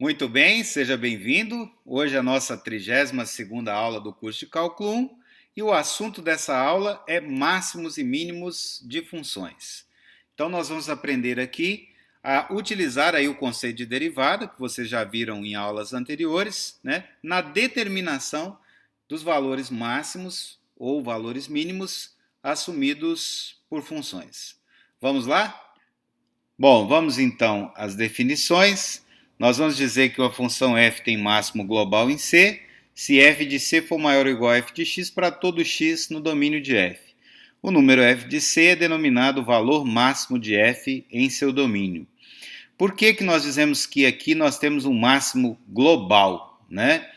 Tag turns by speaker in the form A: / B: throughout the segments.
A: Muito bem, seja bem-vindo. Hoje é a nossa 32ª aula do curso de Cálculo 1 e o assunto dessa aula é máximos e mínimos de funções. Então nós vamos aprender aqui a utilizar aí o conceito de derivada, que vocês já viram em aulas anteriores, né, na determinação dos valores máximos ou valores mínimos assumidos por funções. Vamos lá? Bom, vamos então às definições. Nós vamos dizer que uma função f tem máximo global em C, se f de C for maior ou igual a f de x para todo x no domínio de f. O número f de C é denominado valor máximo de f em seu domínio. Por que nós dizemos que aqui nós temos um máximo global, né?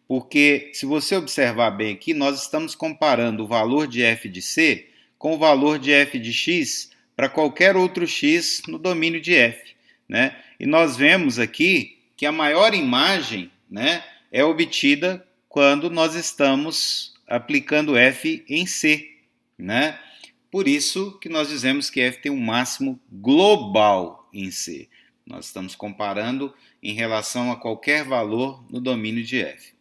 A: Porque se você observar bem aqui, nós estamos comparando o valor de f de C com o valor de f de x para qualquer outro x no domínio de f, né? E nós vemos aqui que a maior imagem, né, é obtida quando nós estamos aplicando f em C, né? Por isso que nós dizemos que f tem um máximo global em C. Nós estamos comparando em relação a qualquer valor no domínio de f.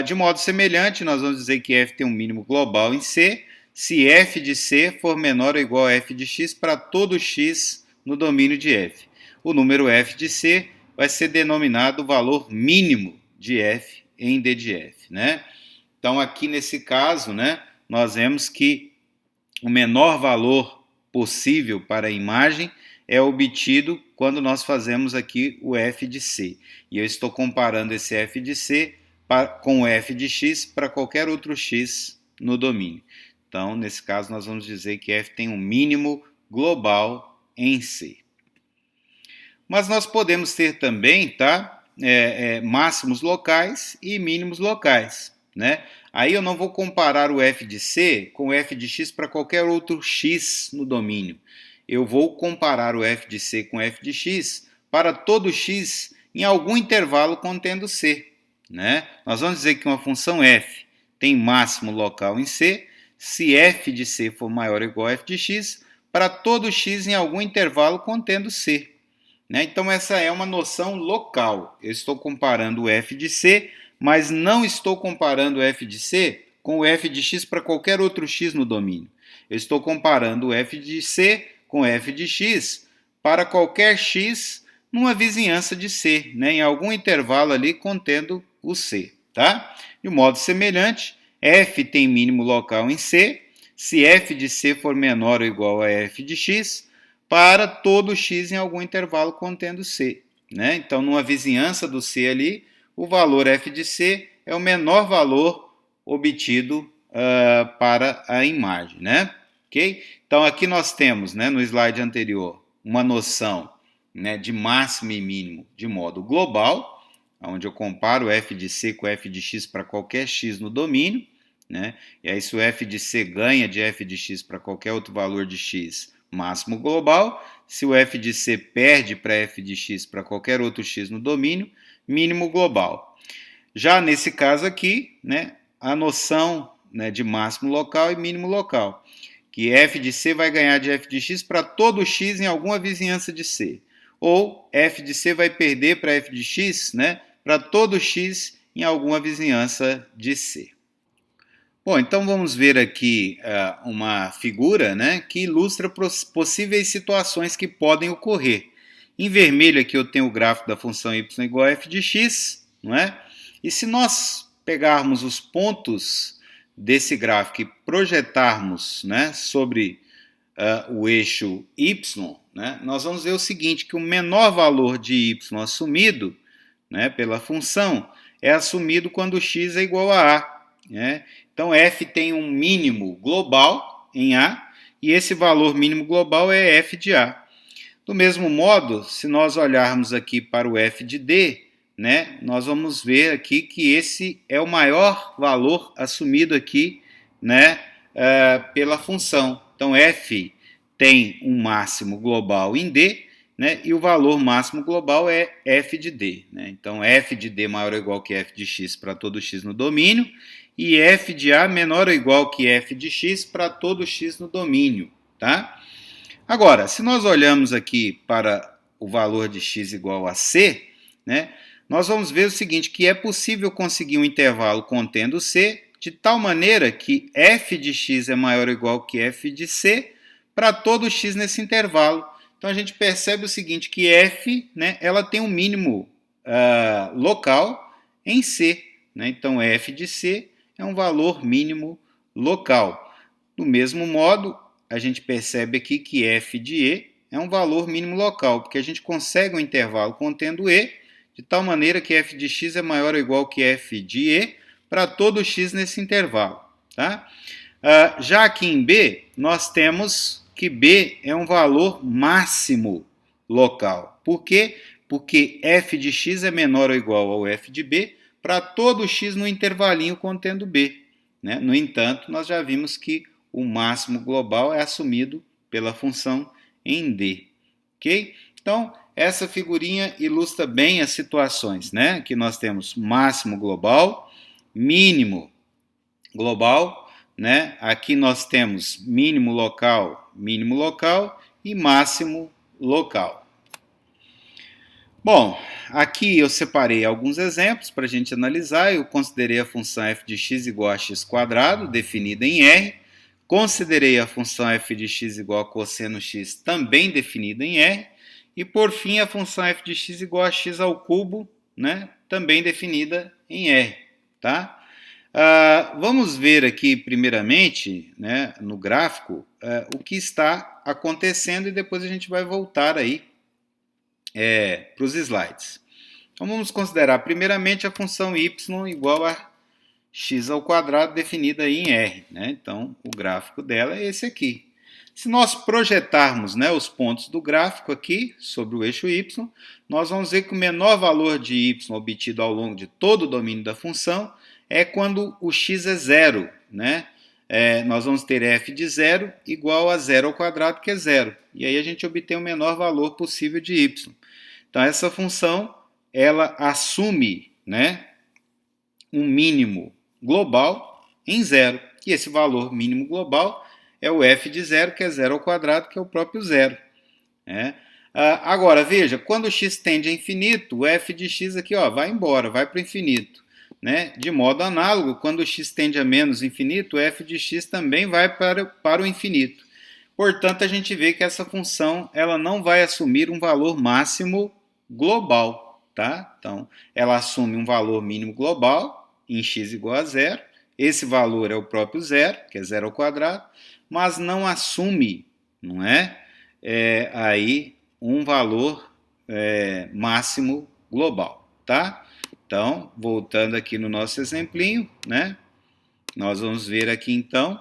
A: De modo semelhante, nós vamos dizer que f tem um mínimo global em C, se f de C for menor ou igual a f de x para todo x no domínio de f. O número f de C vai ser denominado o valor mínimo de f em D de f, né? Então, aqui nesse caso, né, nós vemos que o menor valor possível para a imagem é obtido quando nós fazemos aqui o f de C. E eu estou comparando esse f de C com o f de x para qualquer outro x no domínio. Então, nesse caso, nós vamos dizer que f tem um mínimo global em C. Mas nós podemos ter também, tá, máximos locais e mínimos locais, né? Aí eu não vou comparar o f de C com o f de x para qualquer outro x no domínio. Eu vou comparar o f de C com o f de x para todo x em algum intervalo contendo C, né? Nós vamos dizer que uma função f tem máximo local em C se f de C for maior ou igual a f de x para todo x em algum intervalo contendo C. Né? Então essa é uma noção local. Eu estou comparando o f de C, mas não estou comparando o f de C com o f de x para qualquer outro x no domínio. Eu estou comparando o f de C com o f de x para qualquer x numa vizinhança de C, né? Em algum intervalo ali contendo o C. Tá? De modo semelhante, f tem mínimo local em C, se f de C for menor ou igual a f de x, para todo x em algum intervalo contendo C, né? Então, numa vizinhança do C ali, o valor f de C é o menor valor obtido para a imagem, né? Ok? Então, aqui nós temos, né, no slide anterior, uma noção, né, de máximo e mínimo de modo global, onde eu comparo f de C com f de x para qualquer x no domínio, né? E aí, se o f de C ganha de f de x para qualquer outro valor de x, máximo global. Se o f de C perde para f de x para qualquer outro x no domínio, mínimo global. Já nesse caso aqui, né, a noção, né, de máximo local e mínimo local, que f de C vai ganhar de f de x para todo x em alguma vizinhança de C. Ou f de C vai perder para f de x, né, para todo x em alguma vizinhança de C. Bom, então vamos ver aqui uma figura, né, que ilustra possíveis situações que podem ocorrer. Em vermelho aqui eu tenho o gráfico da função y igual a f de x, não é? E se nós pegarmos os pontos desse gráfico e projetarmos, né, sobre o eixo y, né, nós vamos ver o seguinte, que o menor valor de y assumido, né, pela função é assumido quando x é igual a a. Né? Então, f tem um mínimo global em A, e esse valor mínimo global é f de A. Do mesmo modo, se nós olharmos aqui para o f de D, né, nós vamos ver aqui que esse é o maior valor assumido aqui, né, pela função. Então, f tem um máximo global em D, né, e o valor máximo global é f de D. Né? Então, f de D maior ou igual que f de x para todo x no domínio, e f de A menor ou igual que f de x para todo x no domínio. Tá? Agora, se nós olhamos aqui para o valor de x igual a c, né, nós vamos ver o seguinte, que é possível conseguir um intervalo contendo C de tal maneira que f de x é maior ou igual que f de C para todo x nesse intervalo. Então a gente percebe o seguinte, que f, né, ela tem um mínimo local em C. Né? Então f de C é um valor mínimo local. Do mesmo modo, a gente percebe aqui que f de E é um valor mínimo local, porque a gente consegue um intervalo contendo E, de tal maneira que f de x é maior ou igual que f de E para todo x nesse intervalo. Tá? Já aqui em B, nós temos que B é um valor máximo local. Por quê? Porque f de x é menor ou igual ao f de B para todo x no intervalinho contendo B. Né? No entanto, nós já vimos que o máximo global é assumido pela função em D. Ok? Então, essa figurinha ilustra bem as situações, né? Que nós temos máximo global, mínimo global, né? Aqui nós temos mínimo local e máximo local. Bom, aqui eu separei alguns exemplos para a gente analisar. Eu considerei a função f de x igual a x quadrado, definida em R. Considerei a função f de x igual a cosseno x, também definida em R. E, por fim, a função f de x igual a x ao cubo, né, também definida em R. Tá? Vamos ver aqui, primeiramente, né, no gráfico, o que está acontecendo e depois a gente vai voltar aí para os slides. Então, vamos considerar, primeiramente, a função y igual a x ao quadrado definida aí em R. Né? Então, o gráfico dela é esse aqui. Se nós projetarmos, né, os pontos do gráfico aqui sobre o eixo y, nós vamos ver que o menor valor de y obtido ao longo de todo o domínio da função é quando o x é zero. Né? Nós vamos ter f de zero igual a zero ao quadrado, que é zero. E aí a gente obtém o menor valor possível de y. Então, essa função ela assume, né, um mínimo global em zero. E esse valor mínimo global é o f de zero, que é zero ao quadrado, que é o próprio zero. Né? Agora, veja, quando x tende a infinito, o f de x aqui vai embora, vai para o infinito. Né? De modo análogo, quando x tende a menos infinito, o f de x também vai para o infinito. Portanto, a gente vê que essa função ela não vai assumir um valor máximo global. Tá? Então, ela assume um valor mínimo global em x igual a zero. Esse valor é o próprio zero, que é zero ao quadrado, mas não assume, não é, aí um valor máximo global, tá? Então, voltando aqui no nosso exemplinho, né? Nós vamos ver aqui então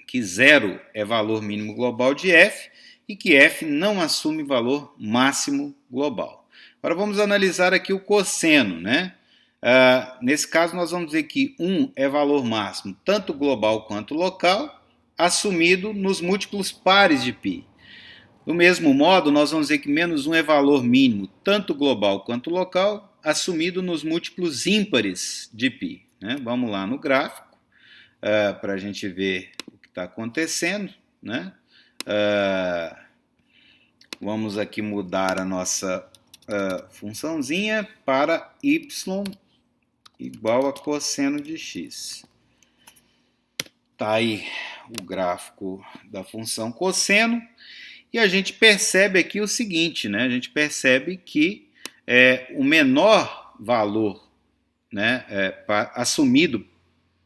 A: que zero é valor mínimo global de f e que f não assume valor máximo global. Agora vamos analisar aqui o cosseno, né? Nesse caso, nós vamos dizer que 1 é valor máximo, tanto global quanto local, assumido nos múltiplos pares de π. Do mesmo modo, nós vamos dizer que menos 1 é valor mínimo, tanto global quanto local, assumido nos múltiplos ímpares de π. Né? Vamos lá no gráfico, para a gente ver o que está acontecendo. Né? Vamos aqui mudar a nossa funçãozinha para y igual a cosseno de x. Está aí o gráfico da função cosseno e a gente percebe aqui o seguinte, né? A gente percebe que o menor valor, né, assumido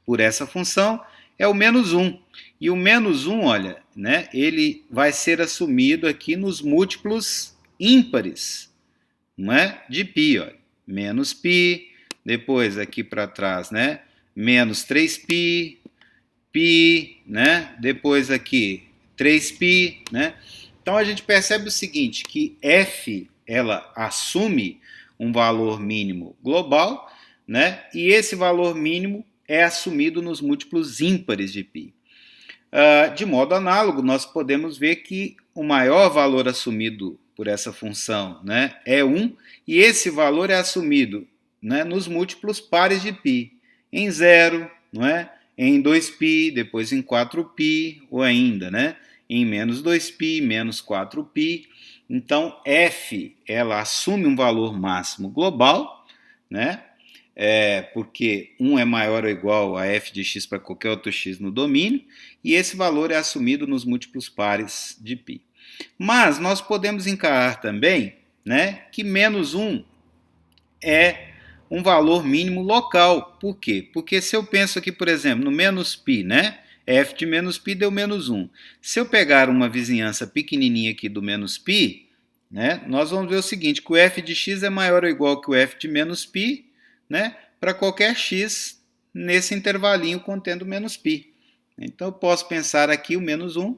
A: por essa função é o menos 1. E o menos 1, olha, né, ele vai ser assumido aqui nos múltiplos ímpares, não é? De π, olha. Menos π, depois aqui para trás, né? Menos 3π, π, né? Depois aqui 3π, né? Então a gente percebe o seguinte, que f ela assume um valor mínimo global, né? E esse valor mínimo é assumido nos múltiplos ímpares de π. De modo análogo, nós podemos ver que o maior valor assumido por essa função, né, é 1, e esse valor é assumido, né, nos múltiplos pares de π, em 0, não é? Em 2π, depois em 4π, ou ainda, né, em menos 2π, menos 4π. Então, f, ela assume um valor máximo global, né? Porque 1 é maior ou igual a f de x para qualquer outro x no domínio, e esse valor é assumido nos múltiplos pares de π. Mas nós podemos encarar também, né, que menos 1 é um valor mínimo local. Por quê? Porque se eu penso aqui, por exemplo, no menos π, né? F de menos π deu menos 1. Se eu pegar uma vizinhança pequenininha aqui do menos π, né, nós vamos ver o seguinte, que o f de x é maior ou igual que o f de menos π, né, para qualquer x nesse intervalinho contendo menos π. Então eu posso pensar aqui o menos 1,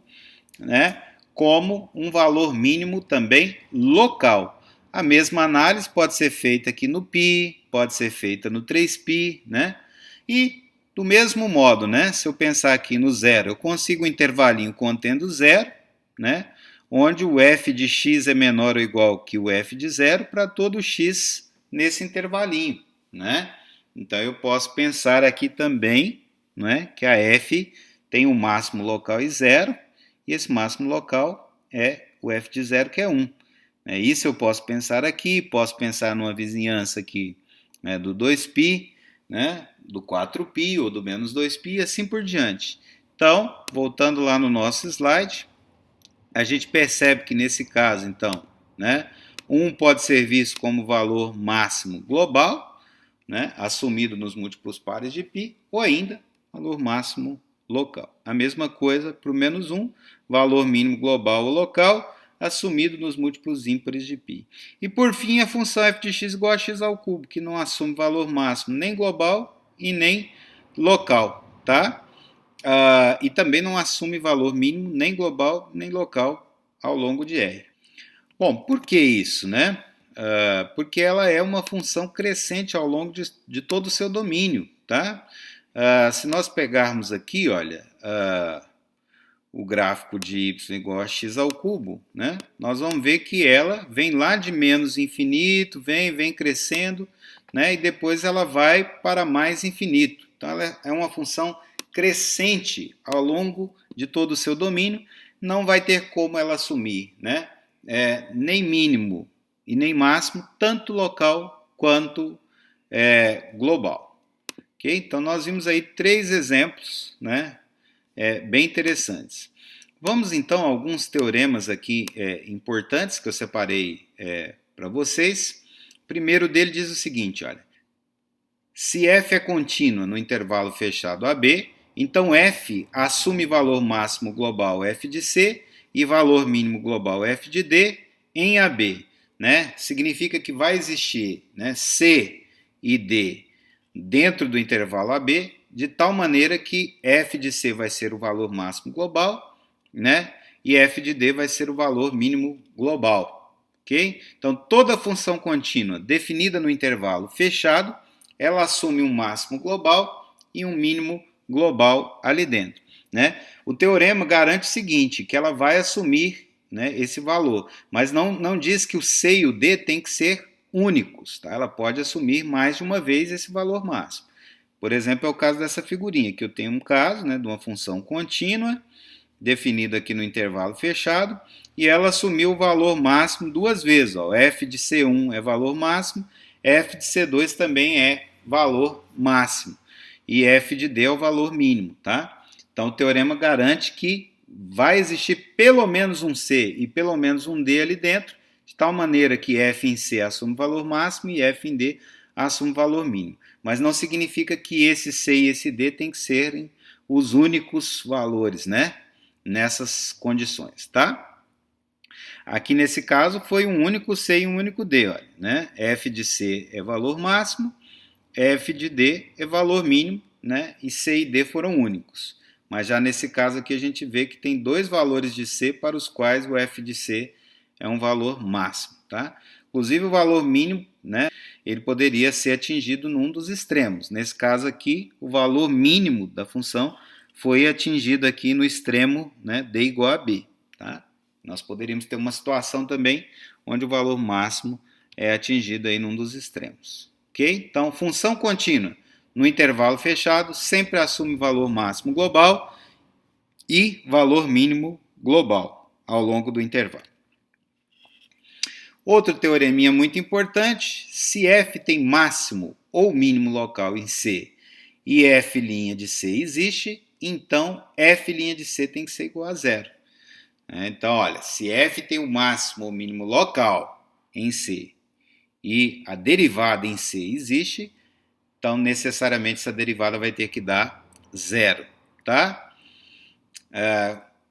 A: né, como um valor mínimo também local. A mesma análise pode ser feita aqui no π, pode ser feita no 3π, né? E do mesmo modo, né, se eu pensar aqui no zero, eu consigo um intervalinho contendo zero, né, onde o f de x é menor ou igual que o f de zero para todo x nesse intervalinho, né? Então eu posso pensar aqui também, né, que a f tem um máximo local e zero, e esse máximo local é o f de zero, que é 1. Isso eu posso pensar aqui, posso pensar numa vizinhança aqui, né, do 2π, né, do 4π ou do menos 2π e assim por diante. Então, voltando lá no nosso slide, a gente percebe que nesse caso, então, né, 1 pode ser visto como valor máximo global, né, assumido nos múltiplos pares de π, ou ainda valor máximo local. A mesma coisa para o menos 1, valor mínimo global ou local, assumido nos múltiplos ímpares de π. E por fim, a função f de x igual a x ao cubo, que não assume valor máximo nem global e nem local, tá? E também não assume valor mínimo nem global nem local ao longo de R. Bom, por que isso, né? Porque ela é uma função crescente ao longo de todo o seu domínio, tá? Se nós pegarmos aqui, olha, o gráfico de y igual a x ao cubo, né, nós vamos ver que ela vem lá de menos infinito, vem crescendo, né, e depois ela vai para mais infinito. Então ela é uma função crescente ao longo de todo o seu domínio, não vai ter como ela assumir, né, nem mínimo e nem máximo, tanto local quanto global. Okay? Então nós vimos aí 3 exemplos, né, bem interessantes. Vamos então a alguns teoremas aqui importantes que eu separei para vocês. O primeiro dele diz o seguinte, olha, se f é contínua no intervalo fechado AB, então f assume valor máximo global f de C e valor mínimo global f de D em AB. Né? Significa que vai existir, né, C e D dentro do intervalo AB, de tal maneira que f de C vai ser o valor máximo global, né? E f de D vai ser o valor mínimo global. Okay? Então, toda função contínua definida no intervalo fechado, ela assume um máximo global e um mínimo global ali dentro. Né? O teorema garante o seguinte, que ela vai assumir, né, esse valor, mas não diz que o C e o D tem que ser únicos. Tá? Ela pode assumir mais de uma vez esse valor máximo. Por exemplo, é o caso dessa figurinha, que eu tenho um caso, né, de uma função contínua, definida aqui no intervalo fechado, e ela assumiu o valor máximo 2 vezes. Ó, f de C1 é valor máximo, f de C2 também é valor máximo, e f de D é o valor mínimo. Tá? Então o teorema garante que vai existir pelo menos um C e pelo menos um D ali dentro, de tal maneira que f em C assume valor máximo e f em D assume valor mínimo. Mas não significa que esse C e esse D tem que serem os únicos valores, né, nessas condições, tá? Aqui nesse caso foi um único C e um único D, olha, né? F de C é valor máximo, F de D é valor mínimo, né? E C e D foram únicos. Mas já nesse caso aqui a gente vê que tem 2 valores de C para os quais o F de C é um valor máximo, tá? Inclusive o valor mínimo, né, ele poderia ser atingido num dos extremos. Nesse caso aqui, o valor mínimo da função foi atingido aqui no extremo, né, D igual a B. Tá? Nós poderíamos ter uma situação também onde o valor máximo é atingido aí num dos extremos. Okay? Então, função contínua no intervalo fechado sempre assume valor máximo global e valor mínimo global ao longo do intervalo. Outro teoreminha muito importante: se f tem máximo ou mínimo local em C e f' de C existe, então f' de C tem que ser igual a zero. Então, olha, se f tem o máximo ou mínimo local em C e a derivada em C existe, então necessariamente essa derivada vai ter que dar zero, tá?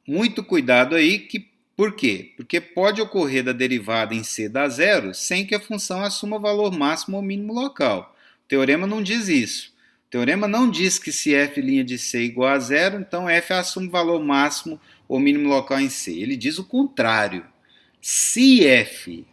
A: Muito cuidado aí, por quê? Porque pode ocorrer da derivada em C dar zero sem que a função assuma valor máximo ou mínimo local. O teorema não diz isso. O teorema não diz que se f' de C é igual a zero, então f assume valor máximo ou mínimo local em C. Ele diz o contrário. Se f,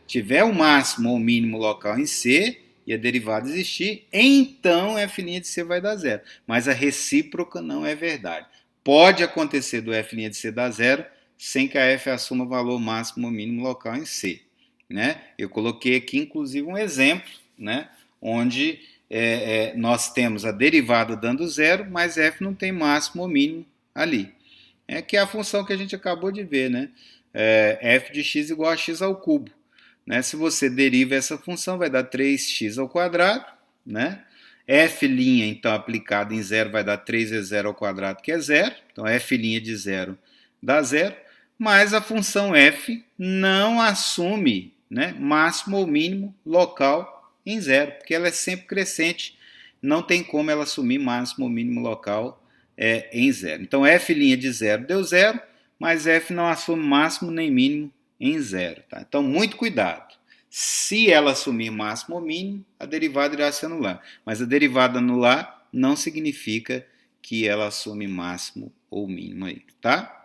A: tiver o máximo ou mínimo local em C e a derivada existir, então f' de C vai dar zero. Mas a recíproca não é verdade. Pode acontecer do f' de C dar zero sem que a f assuma valor máximo ou mínimo local em C. Eu coloquei aqui, inclusive, um exemplo, onde nós temos a derivada dando zero, mas f não tem máximo ou mínimo ali. Que é a função que a gente acabou de ver, f de x igual a x ao cubo. Se você deriva essa função, vai dar 3x ao quadrado, f', então, aplicado em zero, vai dar 3 vezes 0 ao quadrado, que é zero. Então, f' de zero dá zero. Mas a função f não assume máximo ou mínimo local em zero, porque ela é sempre crescente. Não tem como ela assumir máximo ou mínimo local em zero. Então, f' de zero deu zero, mas f não assume máximo nem mínimo em zero. Tá? Então, muito cuidado. Se ela assumir máximo ou mínimo, a derivada irá se anular. Mas a derivada anular não significa que ela assume máximo ou mínimo aí, tá?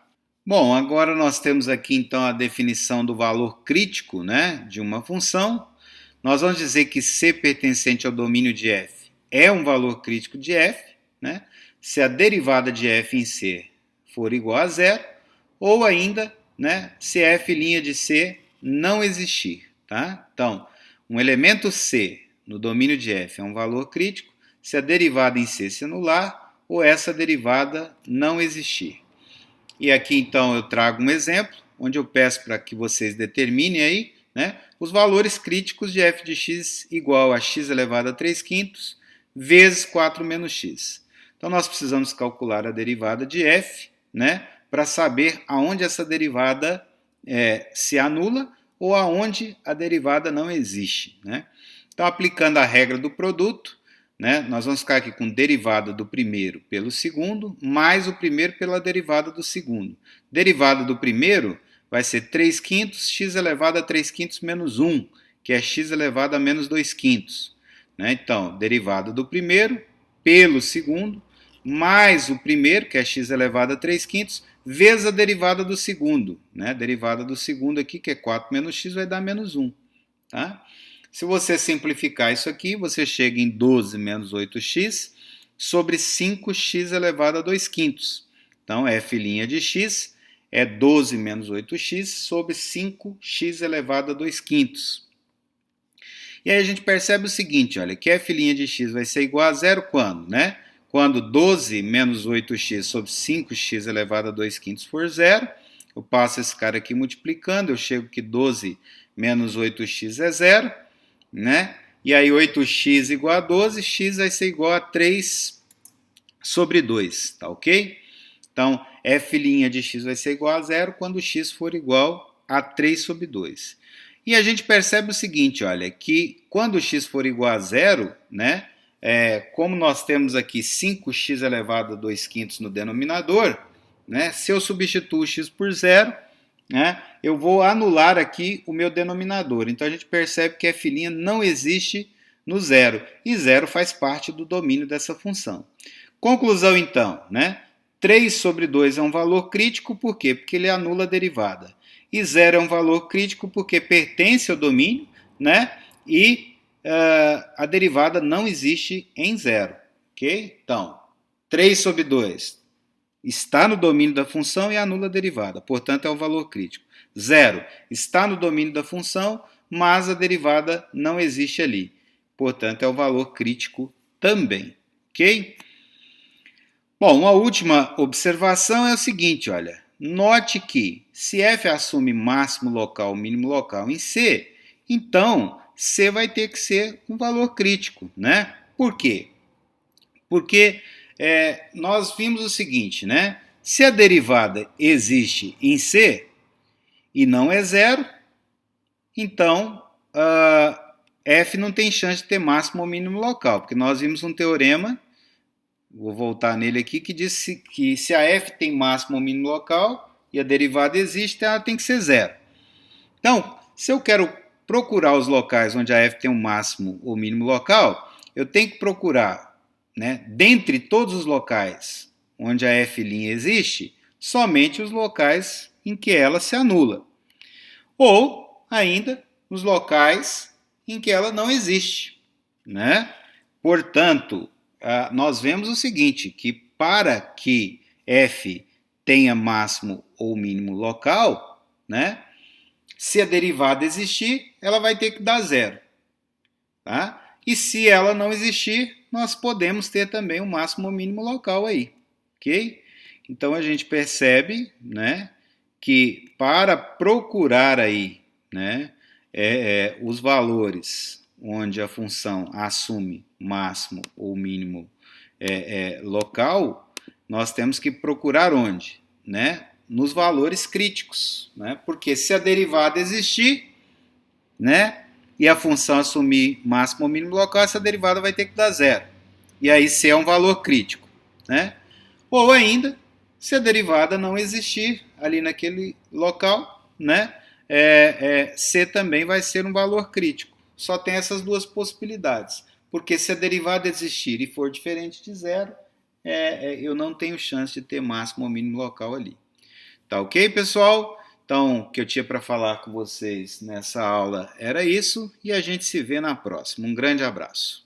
A: Bom, agora nós temos aqui então a definição do valor crítico, de uma função. Nós vamos dizer que C pertencente ao domínio de f é um valor crítico de f, se a derivada de f em C for igual a zero, ou ainda, se f' de C não existir. Tá? Então, um elemento C no domínio de f é um valor crítico se a derivada em C se anular ou essa derivada não existir. E aqui, então, eu trago um exemplo, onde eu peço para que vocês determinem aí, os valores críticos de f de x igual a x elevado a 3/5 vezes 4 menos x. Então, nós precisamos calcular a derivada de f, para saber aonde essa derivada se anula ou aonde a derivada não existe. Então, aplicando a regra do produto, nós vamos ficar aqui com derivada do primeiro pelo segundo, mais o primeiro pela derivada do segundo. Derivada do primeiro vai ser 3/5 x elevado a 3/5 menos 1, que é x elevado a menos 2/5. Então, derivada do primeiro pelo segundo, mais o primeiro, que é x elevado a 3/5, vezes a derivada do segundo. A derivada do segundo aqui, que é 4 menos x, vai dar menos 1. Tá? Se você simplificar isso aqui, você chega em 12 menos 8x sobre 5x elevado a 2/5. Então, f' de x é 12 menos 8x sobre 5x elevado a 2/5. E aí a gente percebe o seguinte, olha, que f' de x vai ser igual a zero quando? Quando 12 menos 8x sobre 5x elevado a 2/5 for zero, eu passo esse cara aqui multiplicando, eu chego que 12 menos 8x é zero, E aí 8x igual a 12, x vai ser igual a 3 sobre 2, tá ok? Então, f' de x vai ser igual a zero quando x for igual a 3 sobre 2. E a gente percebe o seguinte, olha, que quando x for igual a zero, como nós temos aqui 5x elevado a 2/5 no denominador, se eu substituo x por zero, eu vou anular aqui o meu denominador. Então, a gente percebe que f' não existe no zero. E zero faz parte do domínio dessa função. Conclusão, então, 3 sobre 2 é um valor crítico, por quê? Porque ele anula a derivada. E zero é um valor crítico porque pertence ao domínio, e a derivada não existe em zero. Ok? Então, 3 sobre 2 está no domínio da função e anula a derivada, portanto é o valor crítico. 0 está no domínio da função, mas a derivada não existe ali, portanto é o valor crítico também. Ok? Bom, uma última observação é o seguinte, olha, note que se f assume máximo local, mínimo local em C, então C vai ter que ser um valor crítico, né? Por quê? Porque nós vimos o seguinte, né? Se a derivada existe em C e não é zero, então f não tem chance de ter máximo ou mínimo local, porque nós vimos um teorema, vou voltar nele aqui, que diz que se a f tem máximo ou mínimo local e a derivada existe, ela tem que ser zero. Então, se eu quero procurar os locais onde a f tem um máximo ou mínimo local, eu tenho que procurar, né, dentre todos os locais onde a f' existe, somente os locais em que ela se anula. Ou, ainda, os locais em que ela não existe, né? Portanto, nós vemos o seguinte, que para que f tenha máximo ou mínimo local, né, se a derivada existir, ela vai ter que dar zero. Tá? E se ela não existir, nós podemos ter também um máximo ou mínimo local aí. Ok? Então a gente percebe, né, que para procurar aí, né, os valores onde a função assume máximo ou mínimo local, nós temos que procurar onde? Né? Nos valores críticos, né? Porque se a derivada existir, né, e a função assumir máximo ou mínimo local, essa derivada vai ter que dar zero. E aí C é um valor crítico, né? Ou ainda, se a derivada não existir ali naquele local, né, C também vai ser um valor crítico. Só tem essas duas possibilidades. Porque se a derivada existir e for diferente de zero, eu não tenho chance de ter máximo ou mínimo local ali. Tá ok, pessoal? Então, o que eu tinha para falar com vocês nessa aula era isso, e a gente se vê na próxima. Um grande abraço.